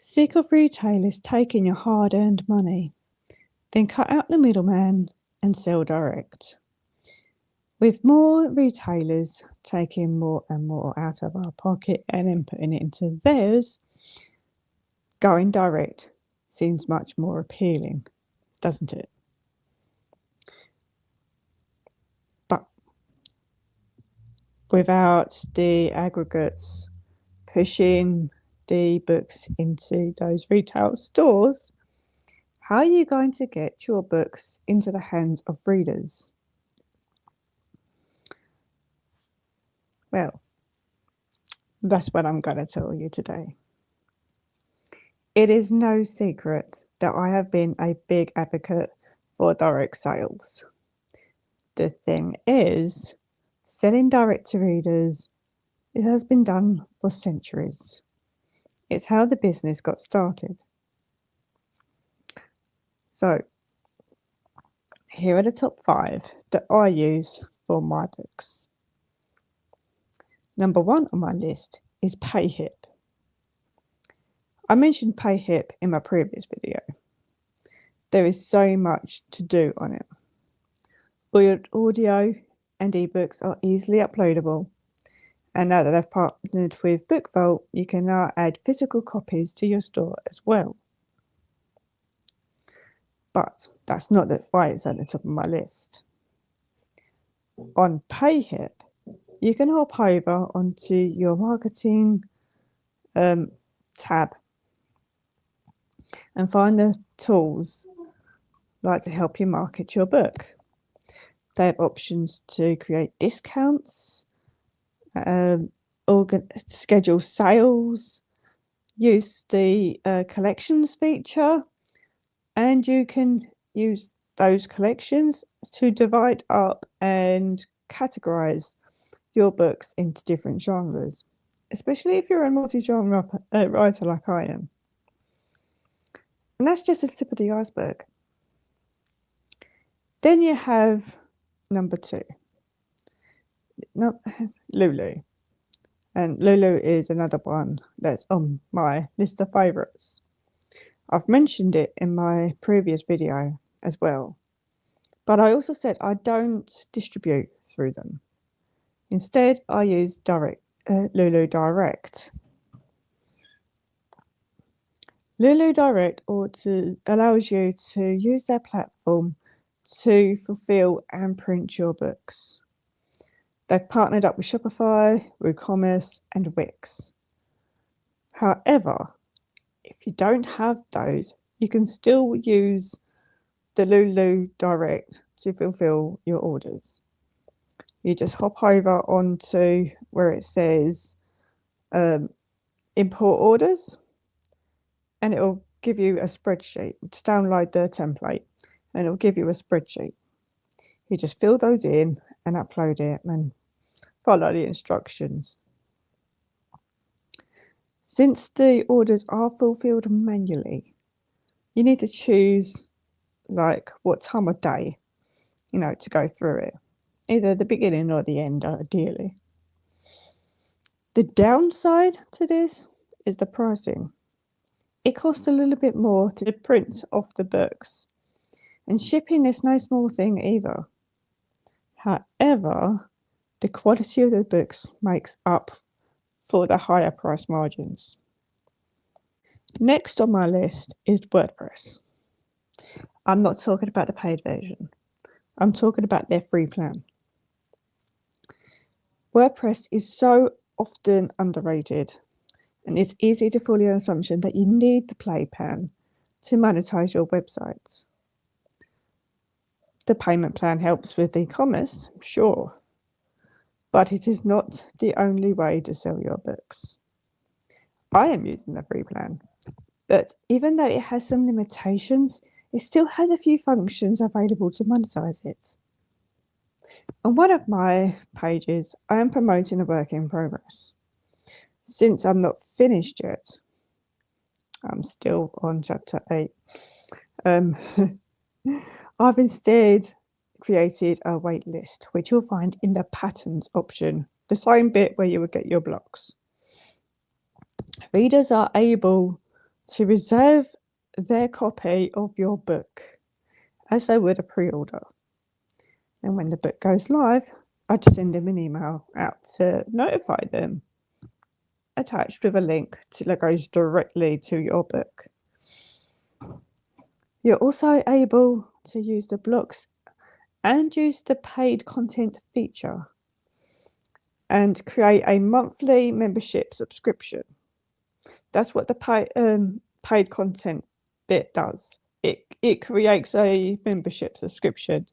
Sick of retailers taking your hard-earned money? Then cut out the middleman and sell direct. With more retailers taking more and more out of our pocket and then putting it into theirs, going direct seems much more appealing, doesn't it? But without the aggregates pushing the books into those retail stores, how are you going to get your books into the hands of readers? Well, that's what I'm going to tell you today. It is no secret that I have been a big advocate for direct sales. The thing is, selling direct to readers, it has been done for centuries. It's how the business got started. So, here are the top 5 that I use for my books. Number 1 on my list is PayHip. I mentioned PayHip in my previous video. There is so much to do on it. Audio and ebooks are easily uploadable, and now that I've partnered with BookVault, you can now add physical copies to your store as well. But that's not why it's at the top of my list. On PayHip, you can hop over onto your marketing tab and find the tools like to help you market your book. They have options to create discounts, schedule sales, use the collections feature, and you can use those collections to divide up and categorize your books into different genres, especially if you're a multi-genre writer like I am. And that's just the tip of the iceberg. Then you have number 2, Lulu. And Lulu is another one that's on my list of favourites. I've mentioned it in my previous video as well, but I also said I don't distribute through them. Instead, I use Lulu Direct. Lulu Direct allows you to use their platform to fulfill and print your books. They've partnered up with Shopify, WooCommerce, and Wix. However, if you don't have those, you can still use the Lulu Direct to fulfill your orders. You just hop over onto where it says import orders, and it will give you a spreadsheet. Just download the template and it will give you a spreadsheet. You just fill those in and upload it and follow the instructions. Since the orders are fulfilled manually, you need to choose like what time of day, to go through it. Either the beginning or the end, ideally. The downside to this is the pricing. It costs a little bit more to print off the books, and shipping is no small thing either. However, the quality of the books makes up for the higher price margins. Next on my list is WordPress. I'm not talking about the paid version. I'm talking about their free plan. WordPress is so often underrated, and it's easy to fall the assumption that you need the paid plan to monetize your websites. The payment plan helps with e-commerce, sure, but it is not the only way to sell your books. I am using the free plan, but even though it has some limitations, it still has a few functions available to monetize it. On one of my pages, I am promoting a work in progress. Since I'm not finished yet, I'm still on chapter 8. I've instead created a wait list, which you'll find in the patterns option, the same bit where you would get your blocks. Readers are able to reserve their copy of your book as they would a pre-order. And when the book goes live, I just send them an email out to notify them, attached with a link that goes directly to your book. You're also able to use the blocks and use the paid content feature and create a monthly membership subscription. That's what the paid content bit does. It creates a membership subscription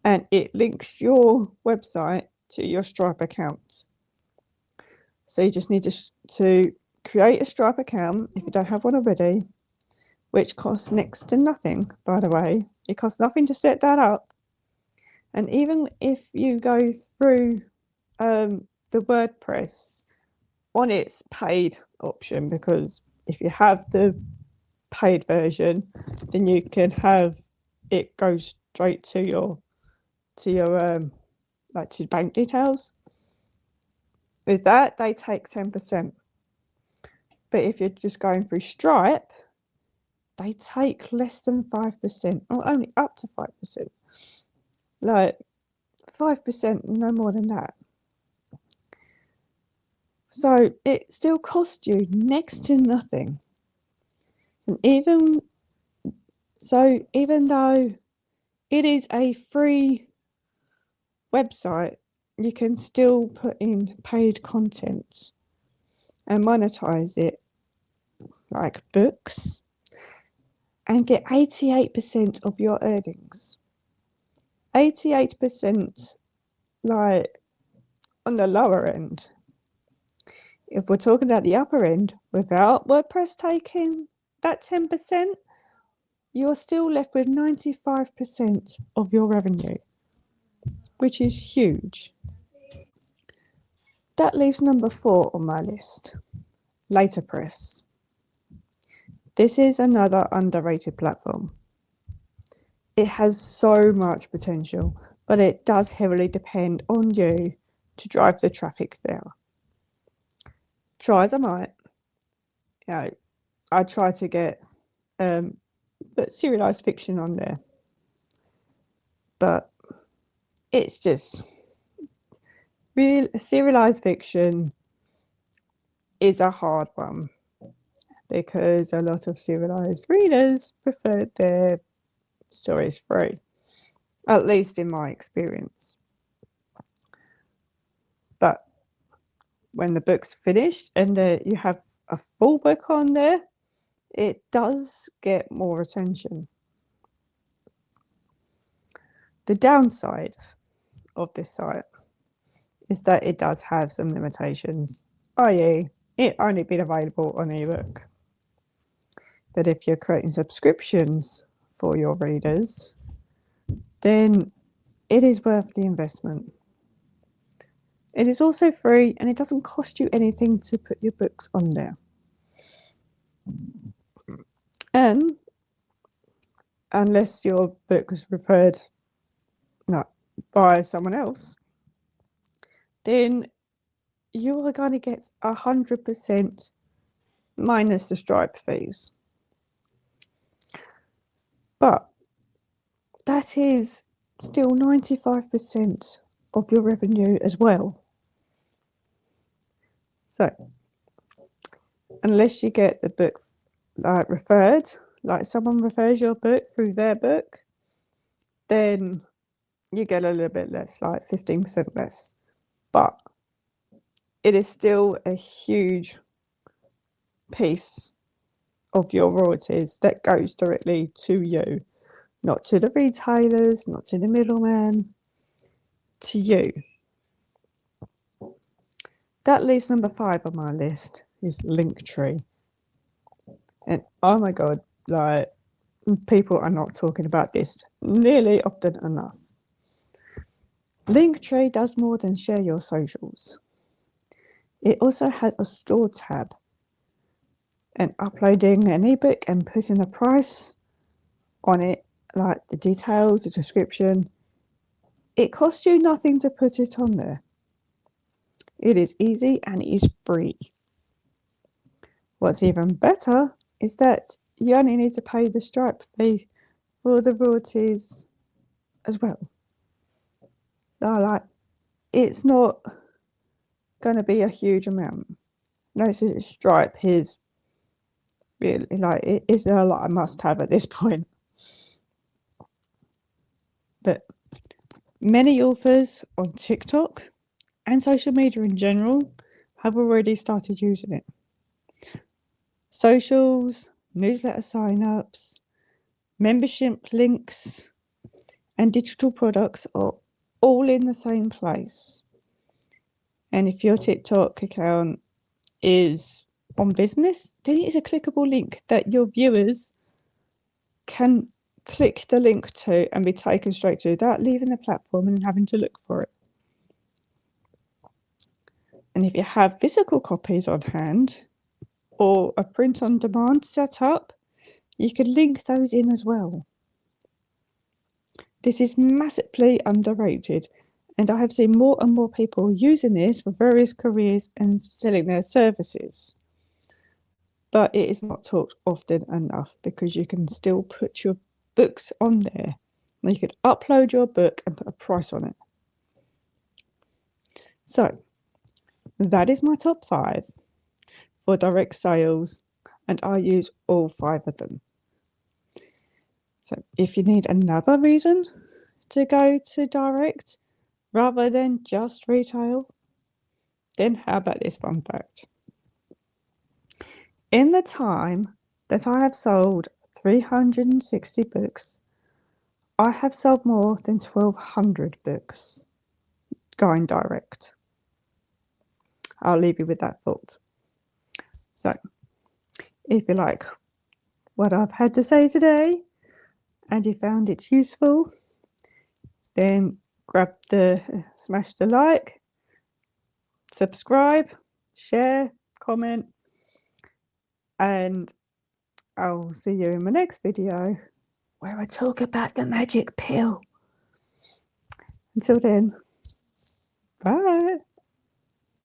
and it links your website to your Stripe account. So you just need to create a Stripe account if you don't have one already, which costs next to nothing, by the way. It costs nothing to set that up. And even if you go through the WordPress on its paid option, because if you have the paid version, then you can have it go straight to your like to bank details. With that, they take 10%. But if you're just going through Stripe, they take less than 5%, or only up to 5%. Like 5%, no more than that. So it still costs you next to nothing. And even though it is a free website, you can still put in paid content and monetize it, like books, and get 88% of your earnings. 88%, like on the lower end. If we're talking about the upper end, without WordPress taking that 10%, you're still left with 95% of your revenue, which is huge. That leaves number 4 on my list, Letterpress. This is another underrated platform. It has so much potential, but it does heavily depend on you to drive the traffic there. Try as I might, I try to get serialized fiction on there, but it's just real serialized fiction is a hard one because a lot of serialized readers prefer their stories free, at least in my experience. But when the book's finished and you have a full book on there, it does get more attention. The downside of this site is that it does have some limitations, i.e. it only been available on ebook. But if you're creating subscriptions for your readers, then it is worth the investment. It is also free and it doesn't cost you anything to put your books on there. And unless your book was referred by someone else, then you are going to get 100% minus the Stripe fees. But that is still 95% of your revenue as well. So unless you get the book referred, like someone refers your book through their book, then you get a little bit less, like 15% less. But it is still a huge piece of your royalties that goes directly to you, not to the retailers, not to the middleman, to you. That leaves number 5 on my list is Linktree. And oh my god, like people are not talking about this nearly often enough. Linktree does more than share your socials. It also has a store tab, and uploading an ebook and putting a price on it, like the details, the description, it costs you nothing to put it on there. It is easy and it is free. What's even better is that you only need to pay the Stripe fee for the royalties as well. So like, it's not going to be a huge amount. No, Stripe is really like, it is a must have at this point. But many authors on TikTok and social media in general have already started using it. Socials, newsletter sign-ups, membership links, and digital products are all in the same place. And if your TikTok account is on business, then it is a clickable link that your viewers can click the link to and be taken straight to without leaving the platform and having to look for it. And if you have physical copies on hand or a print on demand set up, you can link those in as well. This is massively underrated, and I have seen more and more people using this for various careers and selling their services. But it is not talked often enough because you can still put your books on there. You could upload your book and put a price on it. So that is my top 5 for direct sales, and I use all 5 of them. So if you need another reason to go to direct rather than just retail, then how about this fun fact? In the time that I have sold 360 books, I have sold more than 1,200 books going direct. I'll leave you with that thought. So, if you like what I've had to say today and you found it useful, then smash the like, subscribe, share, comment, and I'll see you in my next video where I talk about the magic pill. Until then, bye.